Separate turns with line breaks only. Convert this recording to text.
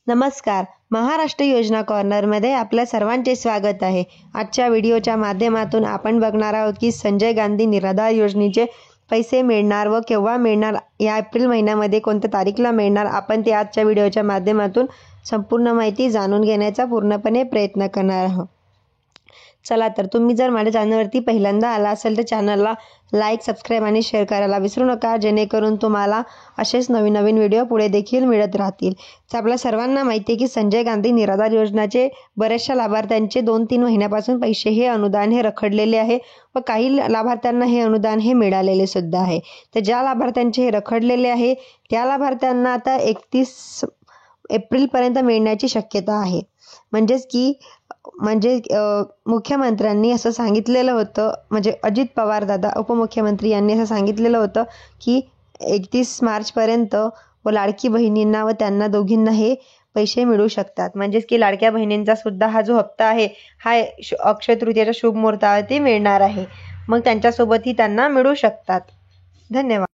नमस्कार. महाराष्ट्र योजना कॉर्नरमध्ये आपल्या सर्वांचे स्वागत आहे. आजच्या व्हिडिओच्या माध्यमातून आपण बघणार आहोत की संजय गांधी निराधार योजनेचे पैसे मिळणार व केव्हा मिळणार, या एप्रिल महिन्यामध्ये कोणत्या तारीखला मिळणार, आपण ते आजच्या व्हिडिओच्या माध्यमातून संपूर्ण माहिती जाणून घेण्याचा पूर्णपणे प्रयत्न करणार आहोत. चला तर, तुम्ही जर माझ्या चॅनलवरती पहिल्यांदा आला असेल तर चॅनलला लाईक, सबस्क्राईब आणि शेअर करायला विसरू नका, जेणेकरून तुम्हाला असेच नवीन नवीन व्हिडिओ पुढे देखील मिळत राहतील. तर आपल्या सर्वांना माहिती आहे की संजय गांधी निराधार योजनेचे बऱ्याचशा लाभार्थ्यांचे 2-3 महिन्यापासून पैसे हे अनुदान हे रखडलेले आहे व काही लाभार्थ्यांना हे अनुदान हे मिळालेले सुद्धा आहे. तर ज्या लाभार्थ्यांचे हे रखडलेले आहे त्या लाभार्थ्यांना आता 31 एप्रिलपर्यंत मिळण्याची शक्यता आहे. मुख्यमंत्र्यांनी असं सांगितलेलं होतं, म्हणजे अजित पवार दादा उपमुख्यमंत्री यांनी असं सांगितलेलं होतं की 31 मार्चपर्यंत व लाडकी बहिणींना व त्यांना दोघींना हे पैसे मिळू शकतात. म्हणजेच की लाडक्या बहिणींचा सुद्धा हा जो हप्ता आहे हा अक्षय तृतीयेच्या शुभ मुहूर्तावरती मिळणार आहे. मग त्यांच्यासोबतही त्यांना मिळू शकतात. धन्यवाद.